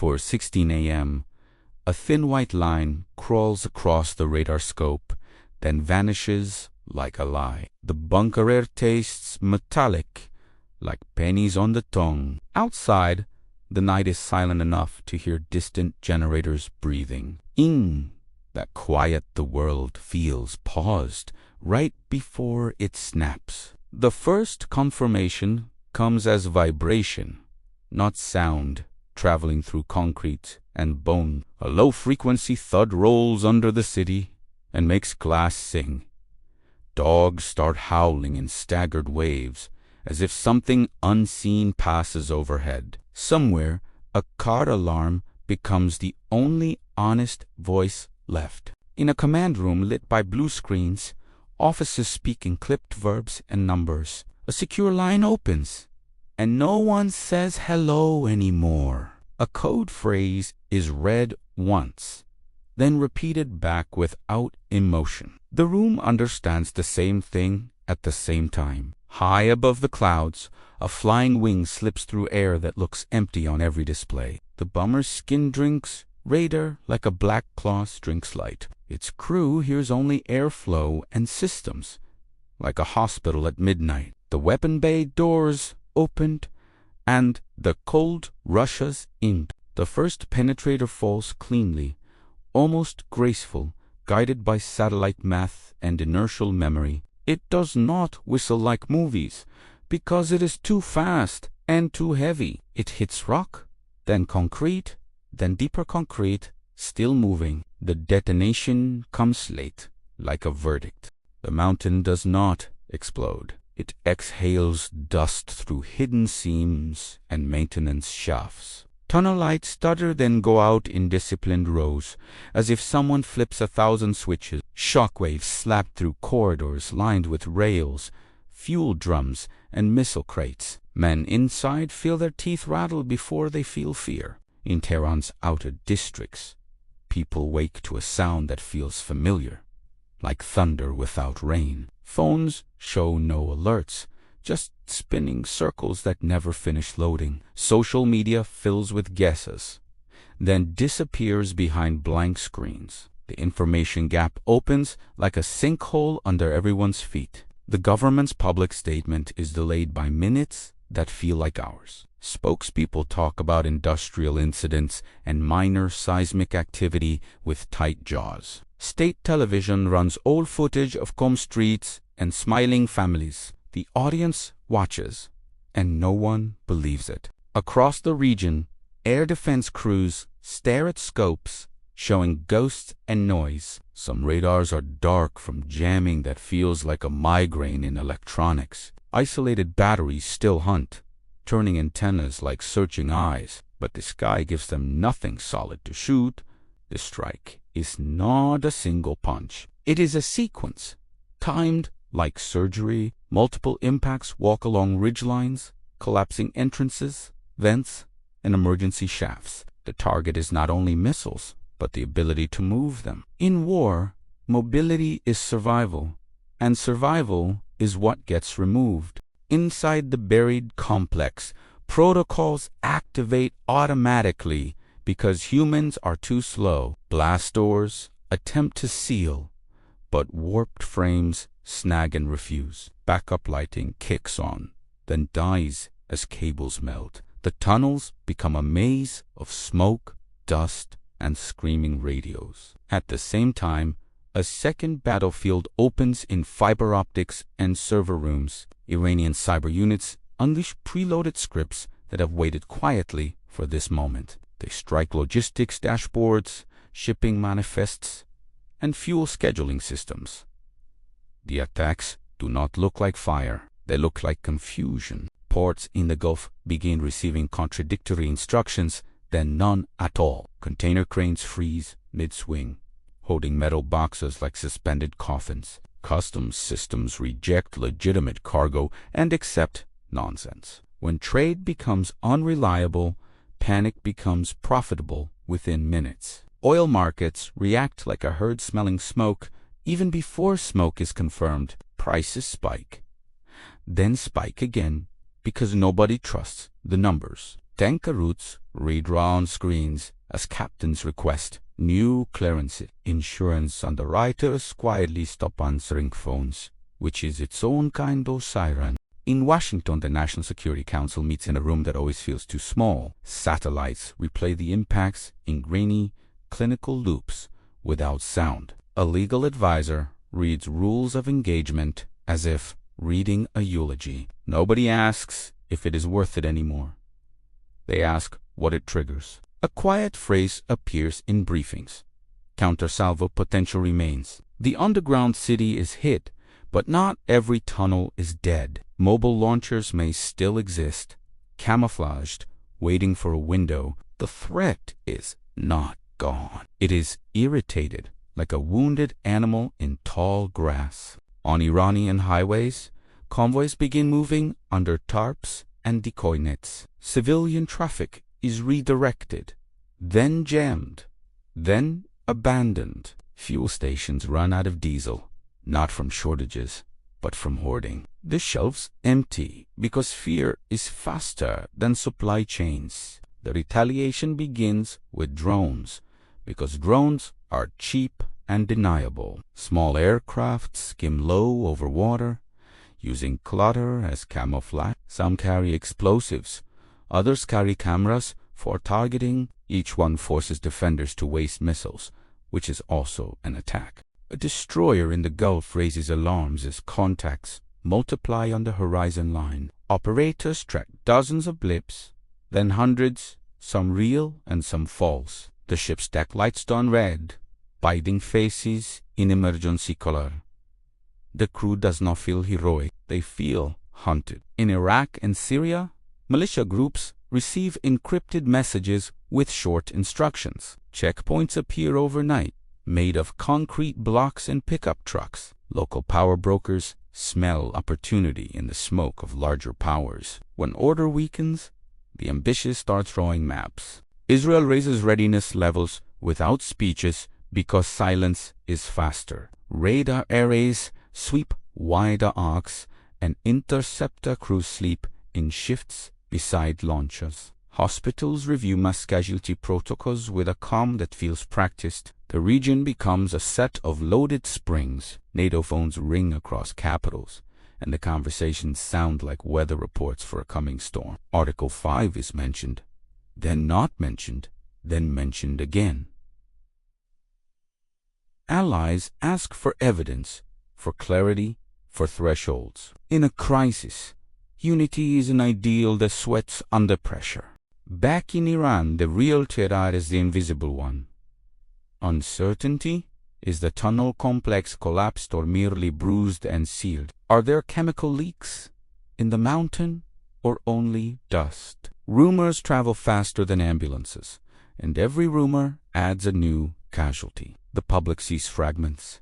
4:16 a.m., a thin white line crawls across the radar scope, then vanishes like a lie. The bunker air tastes metallic, like pennies on the tongue. Outside, the night is silent enough to hear distant generators breathing. That quiet the world feels paused right before it snaps. The first confirmation comes as vibration, not sound, traveling through concrete and bone. A low-frequency thud rolls under the city and makes glass sing. Dogs start howling in staggered waves, as if something unseen passes overhead. Somewhere, a car alarm becomes the only honest voice left. In a command room lit by blue screens, officers speak in clipped verbs and numbers. A secure line opens, and no one says hello anymore. A code phrase is read once, then repeated back without emotion. The room understands the same thing at the same time. High above the clouds, a flying wing slips through air that looks empty on every display. The bomber's skin drinks radar like a black cloth drinks light. Its crew hears only airflow and systems, like a hospital at midnight. The weapon bay doors opened, and the cold rushes in. The first penetrator falls cleanly, almost graceful, guided by satellite math and inertial memory. It does not whistle like movies, because it is too fast and too heavy. It hits rock, then concrete, then deeper concrete, still moving. The detonation comes late, like a verdict. The mountain does not explode. It exhales dust through hidden seams and maintenance shafts. Tunnel lights stutter, then go out in disciplined rows, as if someone flips 1,000 switches. Shockwaves slap through corridors lined with rails, fuel drums, and missile crates. Men inside feel their teeth rattle before they feel fear. In Tehran's outer districts, people wake to a sound that feels familiar, like thunder without rain. Phones show no alerts, just spinning circles that never finish loading. Social media fills with guesses, then disappears behind blank screens. The information gap opens like a sinkhole under everyone's feet. The government's public statement is delayed by minutes that feel like hours. Spokespeople talk about industrial incidents and minor seismic activity with tight jaws. State television runs old footage of calm streets and smiling families. The audience watches, and no one believes it. Across the region, air defense crews stare at scopes showing ghosts and noise. Some radars are dark from jamming that feels like a migraine in electronics. Isolated batteries still hunt, turning antennas like searching eyes, but the sky gives them nothing solid to shoot. The strike is not a single punch. It is a sequence, timed like surgery. Multiple impacts walk along ridgelines, collapsing entrances, vents, and emergency shafts. The target is not only missiles, but the ability to move them. In war, mobility is survival, and survival is what gets removed. Inside the buried complex, protocols activate automatically because humans are too slow. Blast doors attempt to seal, but warped frames snag and refuse. Backup lighting kicks on, then dies as cables melt. The tunnels become a maze of smoke, dust, and screaming radios. At the same time, a second battlefield opens in fiber optics and server rooms. Iranian cyber units unleash preloaded scripts that have waited quietly for this moment. They strike logistics dashboards, shipping manifests, and fuel scheduling systems. The attacks do not look like fire. They look like confusion. Ports in the Gulf begin receiving contradictory instructions, then none at all. Container cranes freeze mid-swing, holding metal boxes like suspended coffins. Customs systems reject legitimate cargo and accept nonsense. When trade becomes unreliable, panic becomes profitable within minutes. Oil markets react like a herd smelling smoke. Even before smoke is confirmed, prices spike. Then spike again because nobody trusts the numbers. Tanker routes redraw on screens as captains request new clearances. Insurance underwriters quietly stop answering phones, which is its own kind of siren. In Washington, the National Security Council meets in a room that always feels too small. Satellites replay the impacts in grainy, clinical loops without sound. A legal advisor reads rules of engagement as if reading a eulogy. Nobody asks if it is worth it anymore. They ask what it triggers. A quiet phrase appears in briefings. Counter-salvo potential remains. The underground city is hit, but not every tunnel is dead. Mobile launchers may still exist, camouflaged, waiting for a window. The threat is not gone. It is irritated, like a wounded animal in tall grass. On Iranian highways, convoys begin moving under tarps and decoy nets. Civilian traffic is redirected, then jammed, then abandoned. Fuel stations run out of diesel, not from shortages, but from hoarding. The shelves empty because fear is faster than supply chains. The retaliation begins with drones, because drones are cheap and deniable. Small aircraft skim low over water, using clutter as camouflage. Some carry explosives, others carry cameras for targeting. Each one forces defenders to waste missiles, which is also an attack. A destroyer in the Gulf raises alarms as contacts multiply on the horizon line. Operators track dozens of blips, then hundreds, some real and some false. The ship's deck lights turn red, biting faces in emergency color. The crew does not feel heroic, they feel hunted. In Iraq and Syria, militia groups receive encrypted messages with short instructions. Checkpoints appear overnight, made of concrete blocks and pickup trucks. Local power brokers smell opportunity in the smoke of larger powers. When order weakens, the ambitious start throwing maps. Israel raises readiness levels without speeches because silence is faster. Radar arrays sweep wider arcs, and interceptor crews sleep in shifts beside launchers. Hospitals review mass casualty protocols with a calm that feels practiced. The region becomes a set of loaded springs. NATO phones ring across capitals, and the conversations sound like weather reports for a coming storm. Article 5 is mentioned, then not mentioned, then mentioned again. Allies ask for evidence, for clarity, for thresholds. In a crisis, unity is an ideal that sweats under pressure. Back in Iran, the real terror is the invisible one. Uncertainty, is the tunnel complex collapsed or merely bruised and sealed? Are there chemical leaks in the mountain or only dust? Rumors travel faster than ambulances, and every rumor adds a new casualty. The public sees fragments,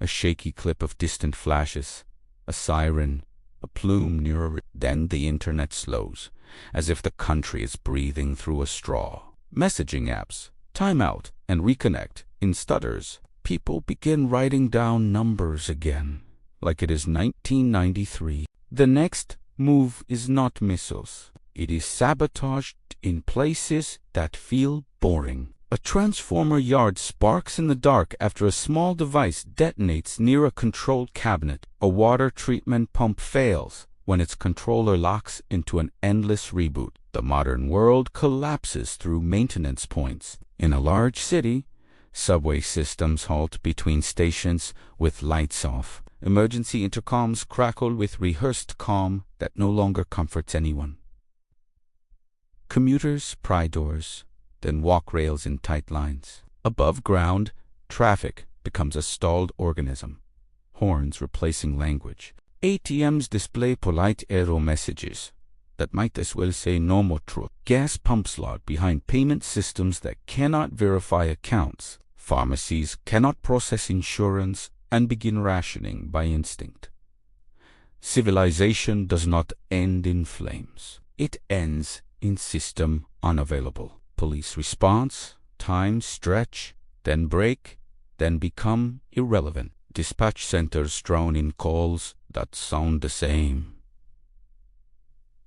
a shaky clip of distant flashes, a siren, a plume near. Then the internet slows, as if the country is breathing through a straw. Messaging apps time out and reconnect in stutters. People begin writing down numbers again, like it is 1993. The next move is not missiles. It is sabotaged in places that feel boring. A transformer yard sparks in the dark after a small device detonates near a control cabinet. A water treatment pump fails when its controller locks into an endless reboot. The modern world collapses through maintenance points. In a large city, subway systems halt between stations with lights off. Emergency intercoms crackle with rehearsed calm that no longer comforts anyone. Commuters pry doors, then walk rails in tight lines. Above ground, traffic becomes a stalled organism, horns replacing language. ATMs display polite arrow messages that might as well say no more truth. Gas pumps log behind payment systems that cannot verify accounts. Pharmacies cannot process insurance and begin rationing by instinct. Civilization does not end in flames. It ends in system unavailable. Police response, times stretch, then break, then become irrelevant. Dispatch centers drown in calls that sound the same.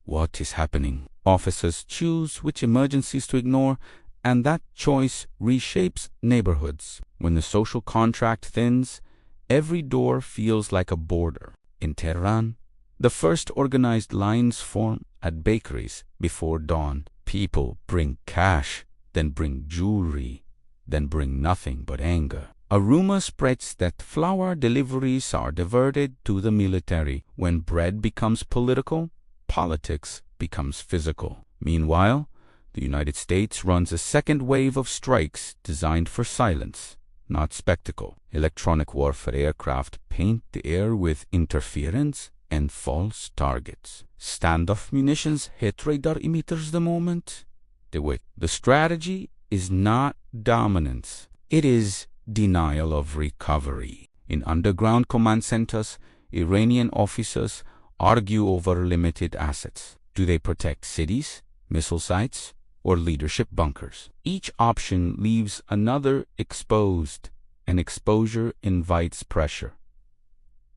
What is happening? Officers choose which emergencies to ignore, and that choice reshapes neighborhoods. When the social contract thins, every door feels like a border. In Tehran, the first organized lines form at bakeries before dawn. People bring cash, then bring jewelry, then bring nothing but anger. A rumor spreads that flour deliveries are diverted to the military. When bread becomes political, politics becomes physical. Meanwhile, the United States runs a second wave of strikes designed for silence, not spectacle. Electronic warfare aircraft paint the air with interference and false targets. Standoff munitions hit radar emitters the moment they wake. The strategy is not dominance. It is denial of recovery. In underground command centers, Iranian officers argue over limited assets. Do they protect cities, missile sites, or leadership bunkers? Each option leaves another exposed, and exposure invites pressure.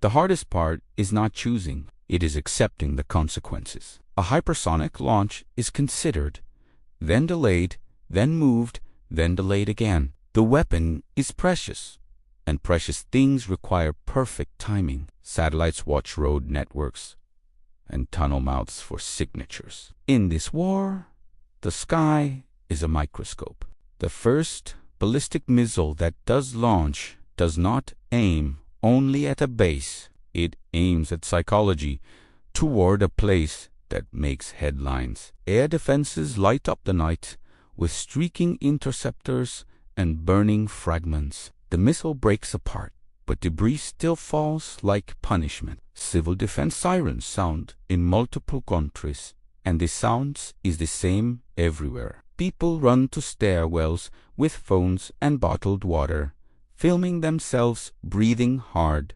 The hardest part is not choosing, it is accepting the consequences. A hypersonic launch is considered, then delayed, then moved, then delayed again. The weapon is precious, and precious things require perfect timing. Satellites watch road networks and tunnel mouths for signatures. In this war, the sky is a microscope. The first ballistic missile that does launch does not aim only at a base. It aims at psychology, toward a place that makes headlines. Air defenses light up the night with streaking interceptors and burning fragments. The missile breaks apart, but debris still falls like punishment. Civil defense sirens sound in multiple countries, and the sound is the same everywhere. People run to stairwells with phones and bottled water, filming themselves breathing hard.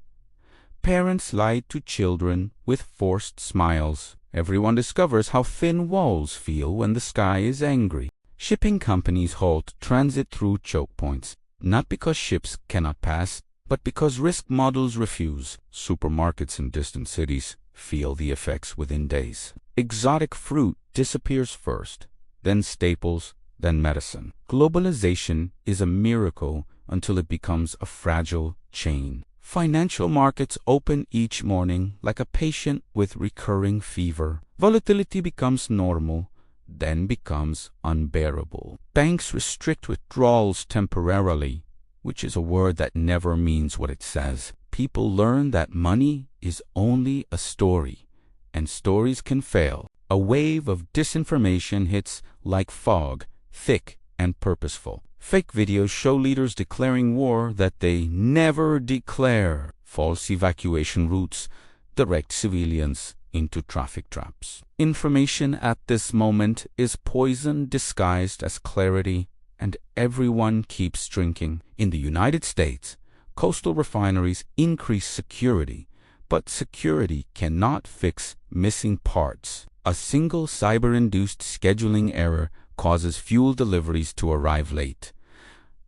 Parents lie to children with forced smiles. Everyone discovers how thin walls feel when the sky is angry. Shipping companies halt transit through choke points, not because ships cannot pass, but because risk models refuse. Supermarkets in distant cities feel the effects within days. Exotic fruit disappears first, then staples, then medicine. Globalization is a miracle until it becomes a fragile chain. Financial markets open each morning like a patient with recurring fever. Volatility becomes normal, then becomes unbearable. Banks restrict withdrawals temporarily, which is a word that never means what it says. People learn that money is only a story, and stories can fail. A wave of disinformation hits like fog, thick and purposeful. Fake videos show leaders declaring war that they never declare. False evacuation routes direct civilians into traffic traps. Information at this moment is poison disguised as clarity, and everyone keeps drinking. In the United States, coastal refineries increase security, but security cannot fix missing parts. A single cyber-induced scheduling error causes fuel deliveries to arrive late.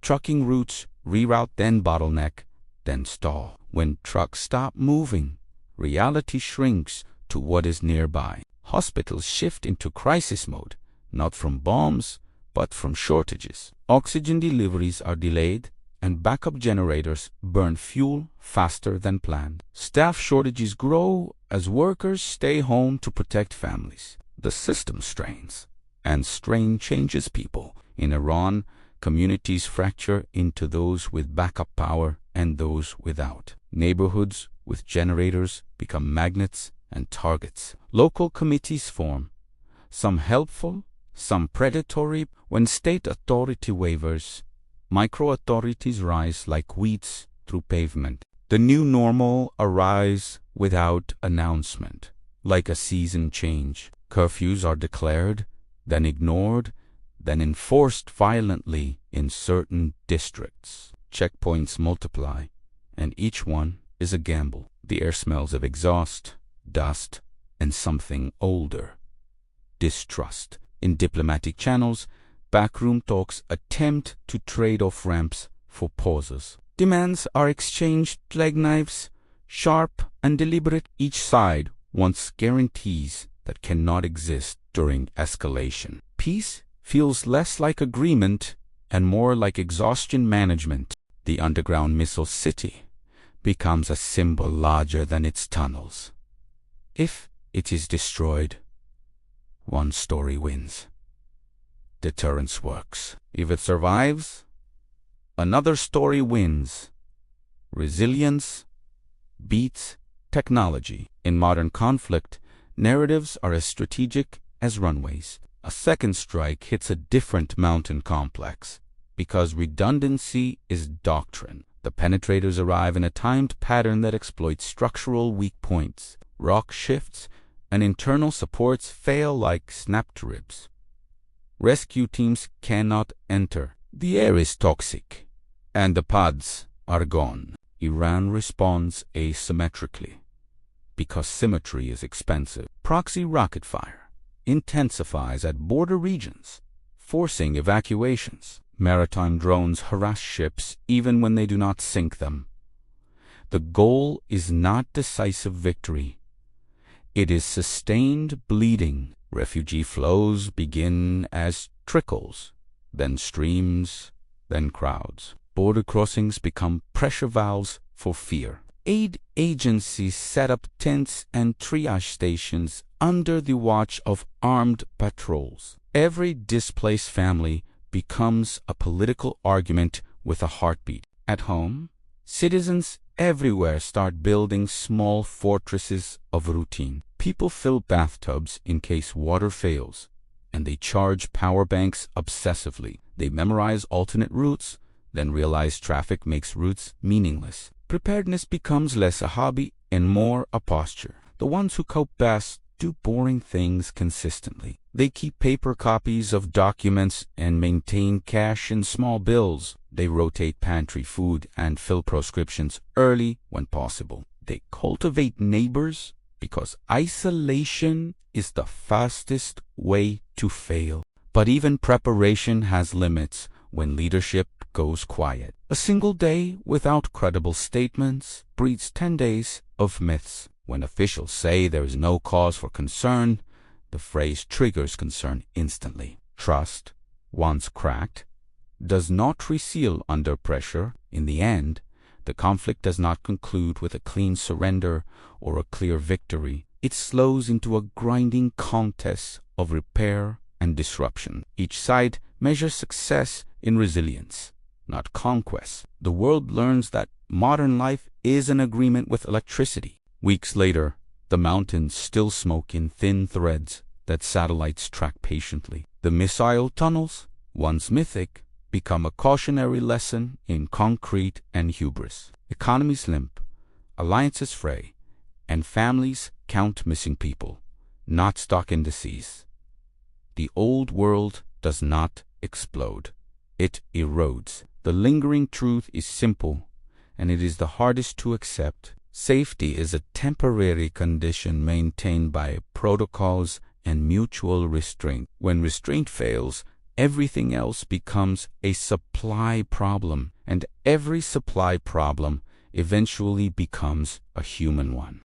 Trucking routes reroute, then bottleneck, then stall. When trucks stop moving, reality shrinks to what is nearby. Hospitals shift into crisis mode, not from bombs, but from shortages. Oxygen deliveries are delayed, and backup generators burn fuel faster than planned. Staff shortages grow as workers stay home to protect families. The system strains, and strain changes people. In Iran, communities fracture into those with backup power and those without. Neighborhoods with generators become magnets and targets. Local committees form, some helpful, some predatory. When state authority wavers, micro-authorities rise like weeds through pavement. The new normal arrives without announcement, like a season change. Curfews are declared, then ignored, then enforced violently in certain districts. Checkpoints multiply, and each one is a gamble. The air smells of exhaust, dust, and something older: distrust. In diplomatic channels, backroom talks attempt to trade off ramps for pauses. Demands are exchanged like knives, sharp and deliberate. Each side wants guarantees that cannot exist during escalation. Peace feels less like agreement and more like exhaustion management. The underground missile city becomes a symbol larger than its tunnels. If it is destroyed, one story wins. Deterrence works. If it survives, another story wins. Resilience beats technology. In modern conflict, narratives are as strategic as runways. A second strike hits a different mountain complex because redundancy is doctrine. The penetrators arrive in a timed pattern that exploits structural weak points. Rock shifts and internal supports fail like snapped ribs. Rescue teams cannot enter. The air is toxic, and the pods are gone. Iran responds asymmetrically because symmetry is expensive. Proxy rocket fire intensifies at border regions, forcing evacuations. Maritime drones harass ships even when they do not sink them. The goal is not decisive victory. It is sustained bleeding. Refugee flows begin as trickles, then streams, then crowds. Border crossings become pressure valves for fear. Aid agencies set up tents and triage stations under the watch of armed patrols. Every displaced family becomes a political argument with a heartbeat. At home, citizens everywhere start building small fortresses of routine. People fill bathtubs in case water fails, and they charge power banks obsessively. They memorize alternate routes, then realize traffic makes routes meaningless. Preparedness becomes less a hobby and more a posture. The ones who cope best do boring things consistently. They keep paper copies of documents and maintain cash in small bills. They rotate pantry food and fill prescriptions early when possible. They cultivate neighbors because isolation is the fastest way to fail. But even preparation has limits when leadership goes quiet. A single day without credible statements breeds 10 days of myths. When officials say there is no cause for concern, the phrase triggers concern instantly. Trust, once cracked, does not reseal under pressure. In the end, the conflict does not conclude with a clean surrender or a clear victory. It slows into a grinding contest of repair and disruption. Each side measures success in resilience, not conquest. The world learns that modern life is an agreement with electricity. Weeks later, the mountains still smoke in thin threads that satellites track patiently. The missile tunnels, once mythic, become a cautionary lesson in concrete and hubris. Economies limp, alliances fray, and families count missing people, not stock indices. The old world does not explode. It erodes. The lingering truth is simple, and it is the hardest to accept. Safety is a temporary condition maintained by protocols and mutual restraint. When restraint fails, everything else becomes a supply problem, and every supply problem eventually becomes a human one.